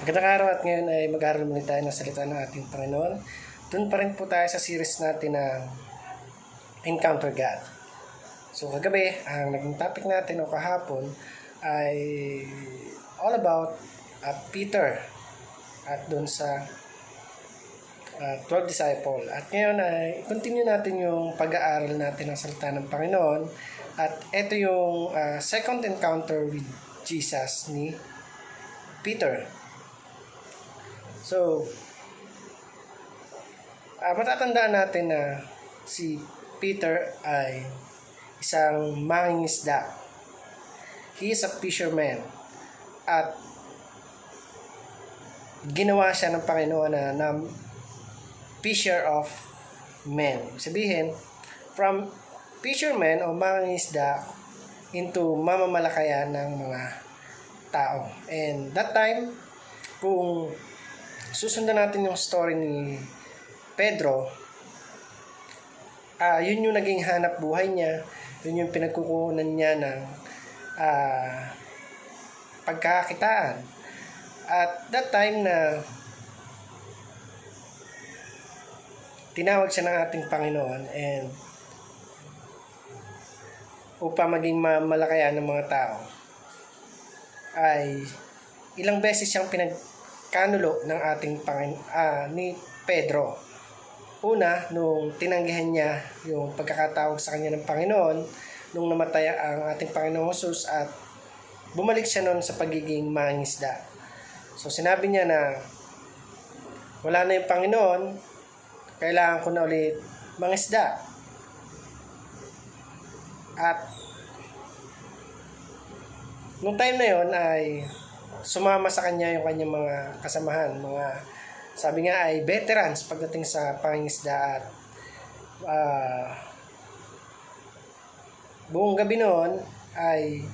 Magandang araw at ngayon ay mag-aaral muli tayo ng salita ng ating Panginoon. Doon pa rin po tayo sa series natin na Encounter God. So kagabi, ang naging topic natin o kahapon ay all about Peter at doon sa 12 disciple. At ngayon ay continue natin yung pag-aaral natin ng salita ng Panginoon. At ito yung second encounter with Jesus ni Peter. So, matatandaan natin na si Peter ay isang mangingisda. He is a fisherman. At ginawa siya ng Panginoon na fisher of men. Sabihin, from fisherman o mangingisda into mamamalakayan ng mga tao. And that time, kung susundan natin yung story ni Pedro, yun yung naging hanap buhay niya, yun yung pinagkukunan niya ng pagkakakitaan. At that time na tinawag siya ng ating Panginoon and upang maging malakayan ng mga tao, ay ilang beses siyang pinagkanulo ng ating ni Pedro. Una, nung tinanggihan niya yung pagkakatawag sa kanya ng Panginoon, nung namatay ang ating Panginoong Jesus at bumalik siya noon sa pagiging mangingisda. So sinabi niya na wala na yung Panginoon, kailangan ko na ulit mangisda. At nung time na yon ay sumama sa kanya yung kanyang mga kasamahan, mga sabi nga ay veterans pagdating sa pangingisda. At buong gabi noon ay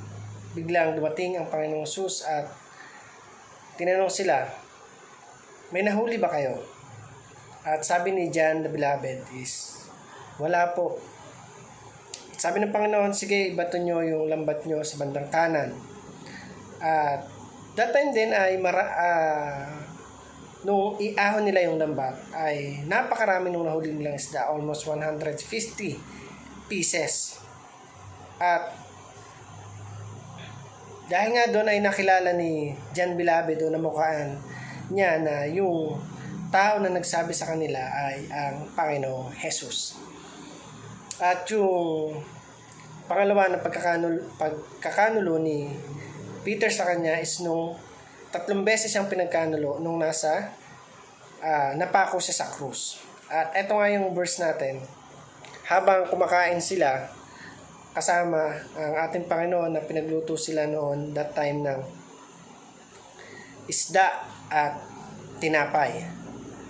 biglang dumating ang Panginoong Jesus at tinanong sila, may nahuli ba kayo? At sabi ni John the Beloved is, wala po. Sabi ng Panginoon, sige, ibato nyo yung lambat nyo sa bandang kanan. At that time din ay nung iahon nila yung lambat ay napakarami nung nahuli nilang isda, almost 150 pieces. At dahil nga doon ay nakilala ni John Beloved o namukhaan niya na yung tao na nagsabi sa kanila ay ang Panginoong Jesus. At yung pangalawa na pagkakanulo ni Peter sa kanya is nung 3 beses siyang pinagkanulo nung napako siya sa krus. At eto nga yung verse natin. Habang kumakain sila, kasama ang ating Panginoon na pinagluto sila noon that time ng isda at tinapay.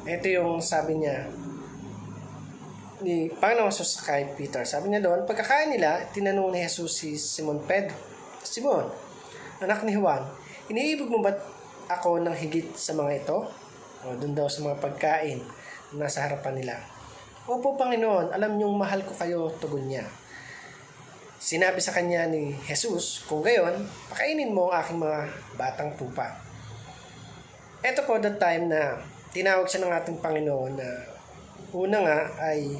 Ito yung sabi niya ni Panginoon Jesus kay Peter. Sabi niya doon, pagkakain nila, tinanong ni Jesus si Simon Pedro, Simon, anak ni Juan, iniibig mo ba ako ng higit sa mga ito? O doon daw sa mga pagkain na nasa harapan nila. Opo, Panginoon, alam niyong mahal ko kayo, tugon niya. Sinabi sa kanya ni Jesus, kung gayon, pakainin mo ang aking mga batang pupa. Ito po the time na tinawag siya ng ating Panginoon na una nga ay,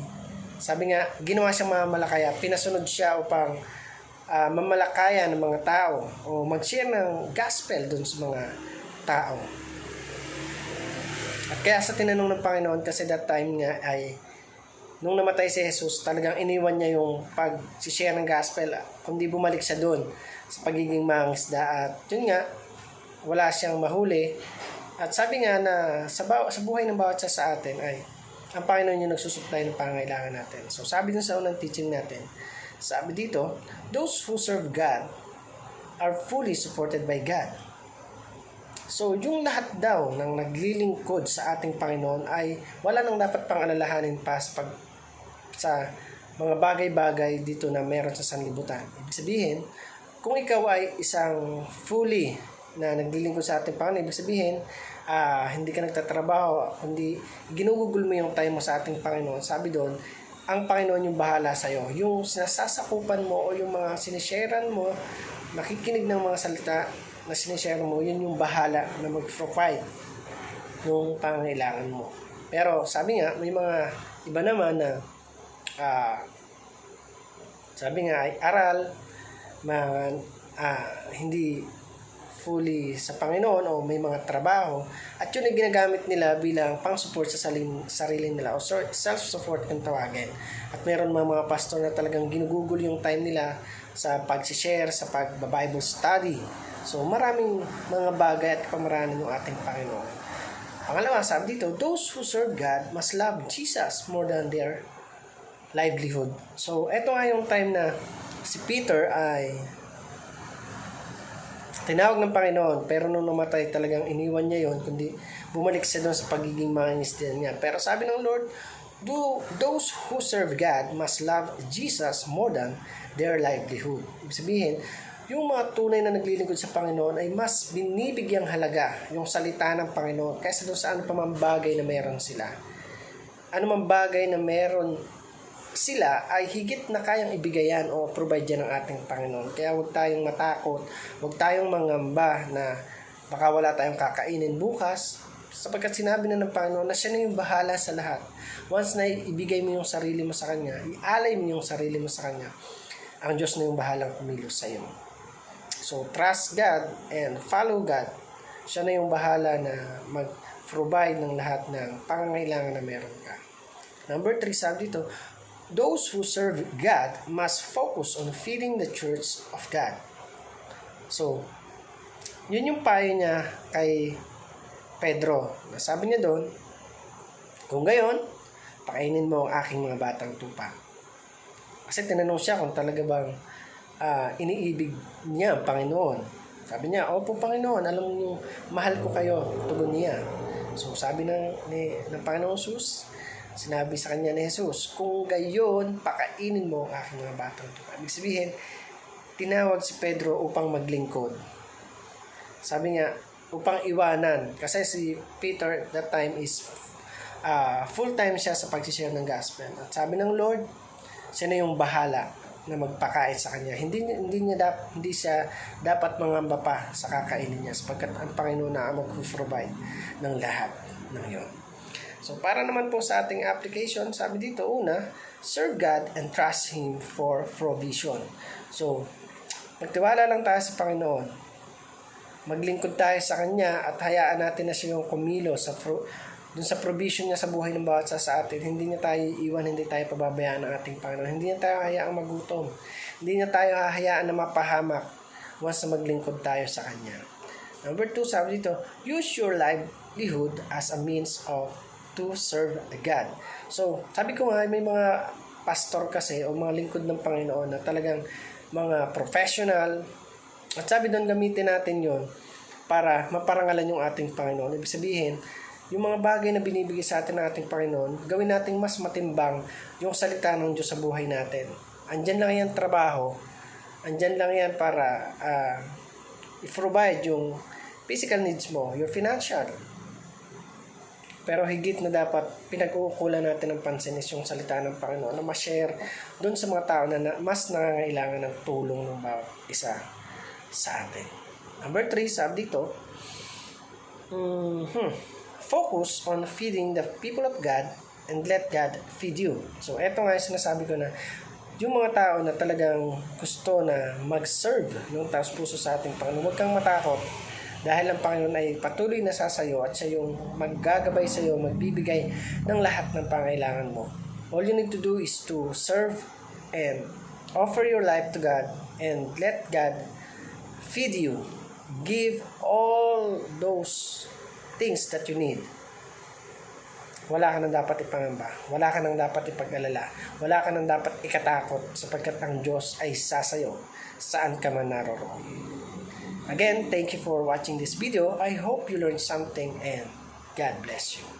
sabi nga, ginawa siyang mamamalakaya, pinasunod siya upang mamalakaya ng mga tao o mag-share ng gospel dun sa mga tao. At kaya sa tinanong ng Panginoon, kasi that time nga ay nung namatay si Jesus, talagang iniwan niya yung pag-share ng gospel, kundi bumalik siya doon sa pagiging mangingisda. At yun nga, wala siyang mahuli. At sabi nga na sa buhay ng bawat isa sa atin ay ang Panginoon yung nagsusupply ng pangangailangan natin. So sabi dun sa unang teaching natin, sabi dito, those who serve God are fully supported by God. So yung lahat daw ng naglilingkod sa ating Panginoon ay wala nang dapat pang alalahanin pa sa mga bagay-bagay dito na meron sa sanlibutan. Ibig sabihin, kung ikaw ay isang fully na naglilingkod sa ating Panginoon, ibig sabihin, hindi ka nagtatrabaho, kundi ginugugol mo yung time mo sa ating Panginoon. Sabi doon, ang Panginoon yung bahala sa'yo. Yung sinasasakupan mo o yung mga sinisharean mo, nakikinig ng mga salita, na sinishare mo, yun yung bahala na mag-provide yung pangangailangan mo. Pero sabi nga, may mga iba naman na sabi nga ay aral, hindi fully sa Panginoon o may mga trabaho at yun ay ginagamit nila bilang pang-support sa sarili nila o self-support kung tawagin. At meron mga pastor na talagang ginugugol yung time nila sa pag-share, sa pag-Bible study. So maraming mga bagay at pamaranan ng ating Panginoon. Pangalawa, sabi dito, those who serve God must love Jesus more than their livelihood. So eto nga yung time na si Peter ay tinawag ng Panginoon, pero nung namatay talagang iniwan niya yon, kundi bumalik siya doon sa pagiging mangingisda niya. Pero sabi ng Lord, those who serve God must love Jesus more than their livelihood. Ibig sabihin, yung mga tunay na naglilingkod sa Panginoon ay mas binibigyang halaga yung salita ng Panginoon kaysa doon sa ano pa mang bagay na meron sila. Ano mang bagay na meron sila ay higit na kayang ibigayan o provide yan ng ating Panginoon. Kaya huwag tayong matakot, huwag tayong mangamba na baka wala tayong kakainin bukas, sapagkat sinabi na ng Panginoon na siya na yung bahala sa lahat. Once na ibigay mo yung sarili mo sa Kanya, ialay mo yung sarili mo sa Kanya, ang Diyos na yung bahalang kumilos sa iyo. So, trust God and follow God. Siya na yung bahala na mag-provide ng lahat ng pangangailangan na meron ka. Number 3, sabi dito, those who serve God must focus on feeding the church of God. So, yun yung payo niya kay Pedro. Sabi niya doon, kung gayon, pakainin mo ang aking mga batang tupa. Kasi tinanong siya kung talaga bang iniibig niya ang Panginoon. Sabi niya, opo Panginoon, alam niyo, mahal ko kayo. Tugon niya. So, sabi ng Panginoon Jesus, sinabi sa kanya ni Jesus, kung gayon, pakainin mo ang aking mga batang tupa. Ibig sabihin, tinawag si Pedro upang maglingkod. Sabi niya, upang iwanan. Kasi si Peter that time is full-time siya sa pag-share ng gospel. At sabi ng Lord, siya na yung bahala na magpakain sa kanya. Hindi siya dapat mangamba pa sa kakainin niya sapagkat ang Panginoon na mag-provide ng lahat ng iyon. So, para naman po sa ating application, sabi dito, una, serve God and trust Him for provision. So, magtiwala lang tayo sa Panginoon. Maglingkod tayo sa Kanya at hayaan natin na siya yung kumilos dun sa provision niya sa buhay ng bawat sa atin. Hindi niya tayo iiwan, hindi tayo pababayaan ng ating Panginoon. Hindi niya tayo hayaang magutom. Hindi niya tayo hahayaan na mapahamak once na maglingkod tayo sa Kanya. Number 2, sabi dito, use your livelihood as a means to serve God. So, sabi ko nga, may mga pastor kasi o mga lingkod ng Panginoon na talagang mga professional. At sabi doon, gamitin natin yon para maparangalan yung ating Panginoon. Ibig sabihin, yung mga bagay na binibigay sa atin ng ating Panginoon, gawin natin mas matimbang yung salita ng Diyos sa buhay natin. Andyan lang yan trabaho. Andyan lang yan para i-provide yung physical needs mo, your financial. Pero higit na dapat pinag-uukulan natin ng pansin is yung salita ng Panginoon na ma-share doon sa mga tao na mas nangangailangan ng tulong ng bawat isa sa atin. Number 3, sabi dito, focus on feeding the people of God and let God feed you. So, eto nga yung sinasabi ko na yung mga tao na talagang gusto na mag-serve yung taos puso sa ating Panginoon, huwag kang matakot. Dahil ang Panginoon ay patuloy na sasayo at siya yung maggagabay sa iyo, magbibigay ng lahat ng pangailangan mo. All you need to do is to serve and offer your life to God and let God feed you. Give all those things that you need. Wala ka nang dapat ipangamba. Wala ka nang dapat ipag-alala. Wala ka nang dapat ikatakot sapagkat ang Diyos ay sasayo saan ka man naroroon. Again, thank you for watching this video. I hope you learned something and God bless you.